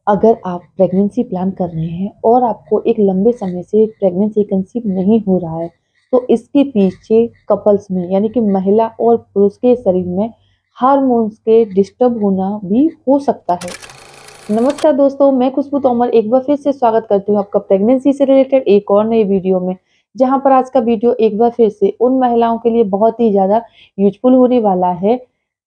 अगर आप pregnancy plan कर रहे हैं और आपको एक लंबे समय से प्रेगनेंसी कंसीव नहीं हो रहा है, तो इसके पीछे कपल्स में यानी कि महिला और पुरुष के शरीर में हार्मोन्स के डिस्टर्ब होना भी हो सकता है। नमस्कार दोस्तों, मैं खुशबू तोमर एक बार फिर से स्वागत करती हूँ आपका प्रेगनेंसी से रिलेटेड एक और नई वीडियो में। जहाँ पर आज का वीडियो एक बार फिर से उन महिलाओं के लिए बहुत ही ज़्यादा यूज़फुल होने वाला है,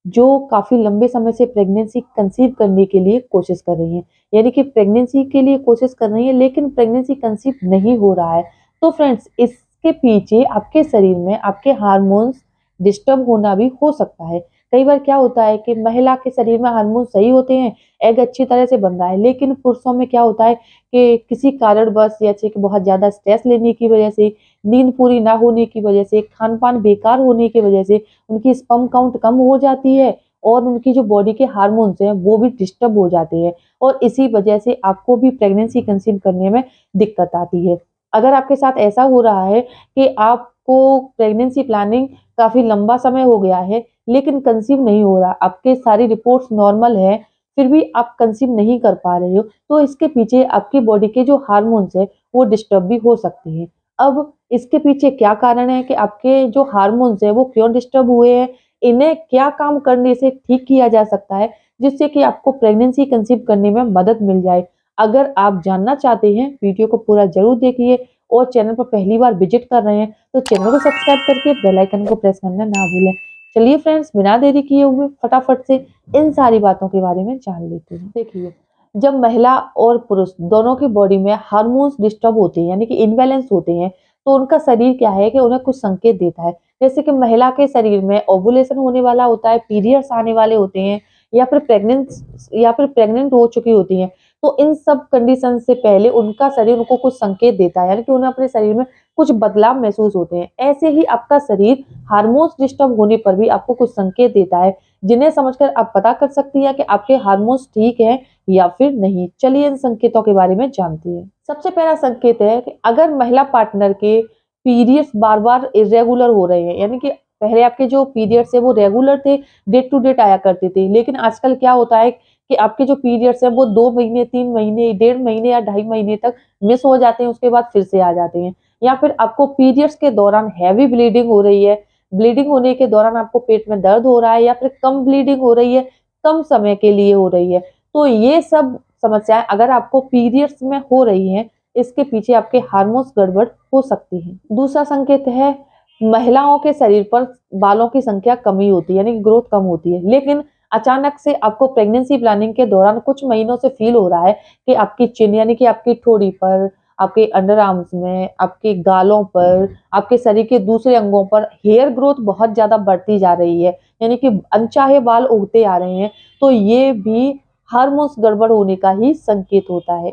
जो काफ़ी लंबे समय से प्रेगनेंसी कंसीव करने के लिए कोशिश कर रही हैं। यानी कि प्रेगनेंसी के लिए कोशिश कर रही हैं, लेकिन प्रेगनेंसी कंसीव नहीं हो रहा है। तो फ्रेंड्स, इसके पीछे आपके शरीर में आपके हार्मोन्स डिस्टर्ब होना भी हो सकता है। कई बार क्या होता है कि महिला के शरीर में हार्मोन सही होते हैं, एग अच्छी तरह से बन रहा है, लेकिन पुरुषों में क्या होता है कि किसी कारणवश, जैसे कि बहुत ज़्यादा स्ट्रेस लेने की वजह से, नींद पूरी ना होने की वजह से, खान-पान बेकार होने की वजह से उनकी स्पर्म काउंट कम हो जाती है और उनकी जो बॉडी के हार्मोन्स हैं वो भी डिस्टर्ब हो जाते हैं और इसी वजह से आपको भी प्रेगनेंसी कंसीव करने में दिक्कत आती है। अगर आपके साथ ऐसा हो रहा है कि आपको प्रेगनेंसी प्लानिंग काफ़ी लंबा समय हो गया है, लेकिन कंसीव नहीं हो रहा, आपके सारी रिपोर्ट्स नॉर्मल है, फिर भी आप कंसीव नहीं कर पा रहे हो, तो इसके पीछे आपकी बॉडी के जो हार्मोन्स हैं वो डिस्टर्ब भी हो सकते हैं। अब इसके पीछे क्या कारण है कि आपके जो हार्मोन्स हैं वो क्यों डिस्टर्ब हुए हैं, इन्हें क्या काम करने से ठीक किया जा सकता है, जिससे कि आपको प्रेगनेंसी कंसीव करने में मदद मिल जाए। अगर आप जानना चाहते हैं, वीडियो को पूरा ज़रूर देखिए और चैनल पर पहली बार विज़िट कर रहे हैं, तो चैनल को सब्सक्राइब करके बेल आइकन को प्रेस करना ना भूलें। चलिए फ्रेंड्स, बिना देरी किए हुए फटाफट से इन सारी बातों के बारे में जान लेते हैं। देखिए, जब महिला और पुरुष दोनों की बॉडी में हार्मोन्स डिस्टर्ब होते हैं यानी कि इम्बैलेंस होते हैं, तो उनका शरीर क्या है कि उन्हें कुछ संकेत देता है। जैसे कि महिला के शरीर में ओव्यूलेशन होने वाला होता है, पीरियड्स आने वाले होते हैं या फिर प्रेग्नेंट हो चुकी होती हैं। तो इन सब कंडीशन से पहले उनका शरीर उनको कुछ संकेत देता है, यानी कि उन्हें अपने शरीर में कुछ बदलाव महसूस होते हैं। ऐसे ही आपका शरीर हार्मोन्स डिस्टर्ब होने पर भी आपको कुछ संकेत देता है, जिन्हें समझकर आप पता कर सकती हैं कि आपके हार्मोन्स ठीक हैं या फिर नहीं। चलिए इन संकेतों के बारे में जानते हैं। सबसे पहला संकेत है कि अगर महिला पार्टनर के पीरियड्स बार-बार इर्रेगुलर हो रहे हैं, यानी कि पहले आपके जो पीरियड्स है वो रेगुलर थे, डेट टू डेट आया करते थे, लेकिन आजकल क्या होता है कि आपके जो पीरियड्स हैं वो 2 महीने, 3 महीने, डेढ़ महीने या ढाई महीने तक मिस हो जाते हैं, उसके बाद फिर से आ जाते हैं। या फिर आपको पीरियड्स के दौरान हैवी ब्लीडिंग हो रही है, ब्लीडिंग होने के दौरान आपको पेट में दर्द हो रहा है या फिर कम ब्लीडिंग हो रही है, कम समय के लिए हो रही है। तो ये सब समस्याएँ अगर आपको पीरियड्स में हो रही हैं, इसके पीछे आपके हार्मोन्स गड़बड़ हो सकती हैं। दूसरा संकेत है, महिलाओं के शरीर पर बालों की संख्या कमी होती है, यानी कि ग्रोथ कम होती है, लेकिन अचानक से आपको प्रेगनेंसी प्लानिंग के दौरान कुछ महीनों से फील हो रहा है कि आपकी चिन यानी कि आपकी ठोड़ी पर, आपके अंडर आर्म्स में, आपके गालों पर, आपके शरीर के दूसरे अंगों पर हेयर ग्रोथ बहुत ज़्यादा बढ़ती जा रही है, यानी कि अनचाहे बाल उगते आ रहे हैं, तो ये भी हार्मोन्स गड़बड़ होने का ही संकेत होता है।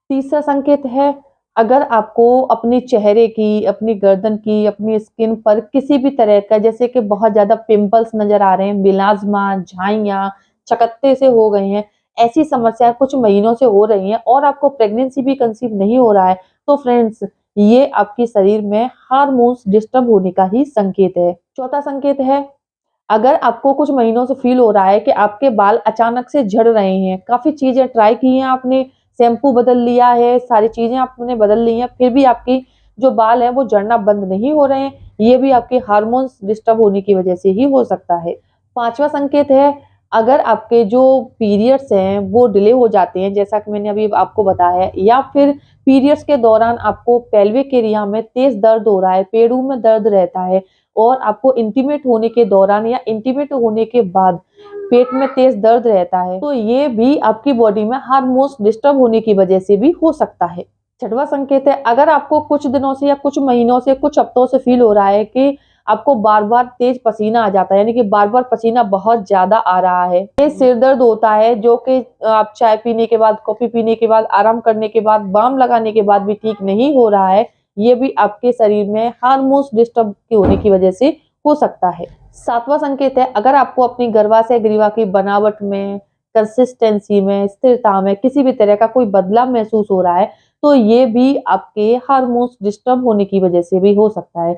तीसरा संकेत है, अगर आपको अपने चेहरे की, अपनी गर्दन की, अपनी स्किन पर किसी भी तरह का, जैसे कि बहुत ज़्यादा पिंपल्स नज़र आ रहे हैं, मिलाज़्मा, झाइयाँ, चकत्ते से हो गए हैं, ऐसी समस्याएँ कुछ महीनों से हो रही हैं और आपको प्रेगनेंसी भी कंसीव नहीं हो रहा है, तो फ्रेंड्स, ये आपके शरीर में हार्मोन्स डिस्टर्ब होने का ही संकेत है। चौथा संकेत है, अगर आपको कुछ महीनों से फ़ील हो रहा है कि आपके बाल अचानक से झड़ रहे हैं, काफ़ी चीज़ें ट्राई की हैं आपने, शैम्पू बदल लिया है, सारी चीज़ें आपने बदल ली हैं, फिर भी आपकी जो बाल हैं वो झड़ना बंद नहीं हो रहे हैं, ये भी आपके हार्मोन्स डिस्टर्ब होने की वजह से ही हो सकता है। पाँचवाँ संकेत है, अगर आपके जो पीरियड्स हैं वो डिले हो जाते हैं, जैसा कि मैंने अभी आपको बताया है, या फिर पीरियड्स के दौरान आपको पेल्विक एरिया में तेज़ दर्द हो रहा है, पेड़ों में दर्द रहता है और आपको इंटीमेट होने के दौरान या इंटीमेट होने के बाद पेट में तेज दर्द रहता है, तो ये भी आपकी बॉडी में हार्मोन्स डिस्टर्ब होने की वजह से भी हो सकता है। छठवां संकेत है, अगर आपको कुछ दिनों से या कुछ महीनों से, कुछ हफ्तों से फील हो रहा है कि आपको बार-बार तेज पसीना आ जाता है, यानी कि बार-बार पसीना बहुत ज़्यादा आ रहा है। तेज सिर दर्द होता है, जो कि आप चाय पीने के बाद, कॉफ़ी पीने के बाद, आराम करने के बाद, बाम लगाने के बाद भी ठीक नहीं हो रहा है, ये भी आपके शरीर में हार्मोन्स डिस्टर्ब के होने की वजह से हो सकता है। सातवां संकेत है, अगर आपको अपनी गर्भाशय ग्रीवा की बनावट में, कंसिस्टेंसी में, स्थिरता में किसी भी तरह का कोई बदलाव महसूस हो रहा है, तो ये भी आपके हार्मोन्स डिस्टर्ब होने की वजह से भी हो सकता है।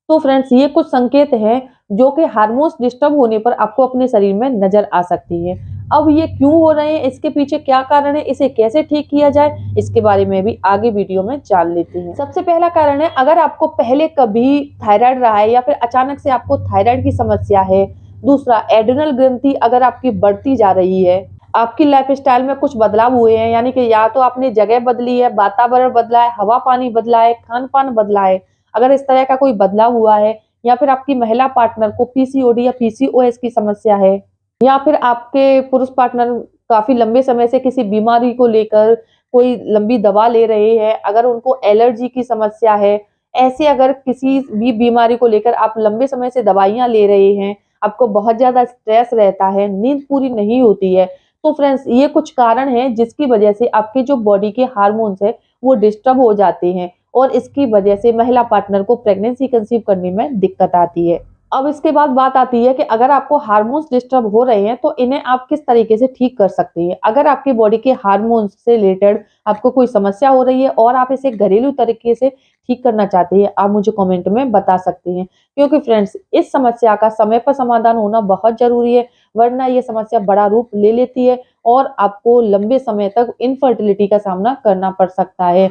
तो फ्रेंड्स, ये कुछ संकेत हैं जो कि हार्मोन्स डिस्टर्ब होने पर आपको अपने शरीर में नज़र आ सकती है। अब ये क्यों हो रहे हैं, इसके पीछे क्या कारण है, इसे कैसे ठीक किया जाए, इसके बारे में भी आगे वीडियो में जान लेते हैं। सबसे पहला कारण है, अगर आपको पहले कभी थायराइड रहा है या फिर अचानक से आपको थायराइड की समस्या है। दूसरा, एड्रिनल ग्रंथि अगर आपकी बढ़ती जा रही है, आपकी लाइफस्टाइल में कुछ बदलाव हुए हैं, यानी कि या तो आपने जगह बदली है, वातावरण बदला है, हवा पानी बदला है, खान पान बदला है, अगर इस तरह का कोई बदलाव हुआ है, या फिर आपकी महिला पार्टनर को पीसीओडी या पीसीओएस की समस्या है, या फिर आपके पुरुष पार्टनर काफी लंबे समय से किसी बीमारी को लेकर कोई लंबी दवा ले रहे हैं, अगर उनको एलर्जी की समस्या है, ऐसे अगर किसी भी बीमारी को लेकर आप लंबे समय से दवाइयां ले रहे हैं, आपको बहुत ज्यादा स्ट्रेस रहता है, नींद पूरी नहीं होती है, तो फ्रेंड्स ये कुछ कारण हैं जिसकी वजह से आपके जो बॉडी के हार्मोन्स है वो डिस्टर्ब हो जाते हैं, और इसकी वजह से महिला पार्टनर को प्रेगनेंसी कंसीव करने में दिक्कत आती है। अब इसके बाद बात आती है कि अगर आपको हार्मोन्स डिस्टर्ब हो रहे हैं तो इन्हें आप किस तरीके से ठीक कर सकते हैं। अगर आपकी बॉडी के हार्मोन्स से रिलेटेड आपको कोई समस्या हो रही है और आप इसे घरेलू तरीके से ठीक करना चाहते हैं, आप मुझे कमेंट में बता सकते हैं, क्योंकि फ्रेंड्स इस समस्या का समय पर समाधान होना बहुत जरूरी है, वरना ये समस्या बड़ा रूप ले लेती है और आपको लंबे समय तक इनफर्टिलिटी का सामना करना पड़ सकता है।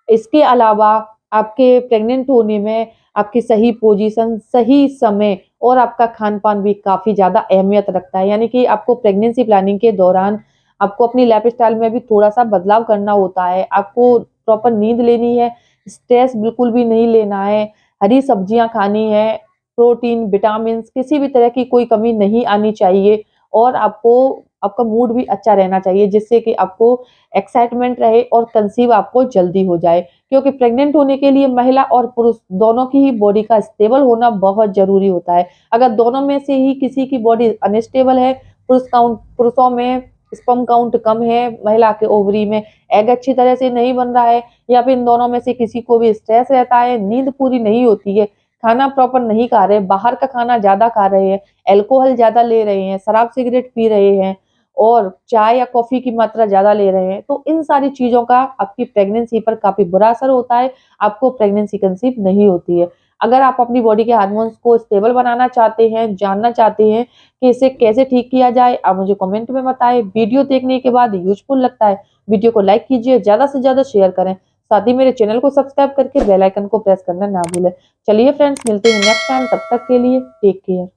इसके अलावा आपके प्रेग्नेंट होने में आपकी सही पोजीशन, सही समय और आपका खान-पान भी काफ़ी ज़्यादा अहमियत रखता है। यानी कि आपको प्रेगनेंसी प्लानिंग के दौरान आपको अपनी लाइफ़स्टाइल में भी थोड़ा-सा बदलाव करना होता है। आपको प्रॉपर नींद लेनी है, स्ट्रेस बिल्कुल भी नहीं लेना है, हरी सब्जियाँ खानी है, प्रोटीन, विटामिन्स किसी भी तरह की कोई कमी नहीं आनी चाहिए, और आपका मूड भी अच्छा रहना चाहिए, जिससे कि आपको एक्साइटमेंट रहे और कंसीव आपको जल्दी हो जाए। क्योंकि प्रेग्नेंट होने के लिए महिला और पुरुष दोनों की ही बॉडी का स्टेबल होना बहुत ज़रूरी होता है। अगर दोनों में से ही किसी की बॉडी अनस्टेबल है, पुरुषों में स्पर्म काउंट कम है, महिला के ओवरी में एग अच्छी तरह से नहीं बन रहा है, या फिर इन दोनों में से किसी को भी स्ट्रेस रहता है, नींद पूरी नहीं होती है, खाना प्रॉपर नहीं खा रहे, बाहर का खाना ज़्यादा खा रहे हैं, अल्कोहल ज़्यादा ले रहे हैं, शराब सिगरेट पी रहे हैं और चाय या कॉफ़ी की मात्रा ज़्यादा ले रहे हैं, तो इन सारी चीज़ों का आपकी प्रेगनेंसी पर काफ़ी बुरा असर होता है, आपको प्रेगनेंसी कंसीव नहीं होती है। अगर आप अपनी बॉडी के हार्मोन्स को स्टेबल बनाना चाहते हैं, जानना चाहते हैं कि इसे कैसे ठीक किया जाए, आप मुझे कमेंट में बताएँ। वीडियो देखने के बाद यूज़फुल लगता है, वीडियो को लाइक कीजिए, ज़्यादा से ज़्यादा शेयर करें। साथ ही मेरे चैनल को सब्सक्राइब करके बेल आइकन को प्रेस करना ना भूलें। चलिए फ्रेंड्स, मिलते हैं नेक्स्ट टाइम, तब तक के लिए टेक केयर।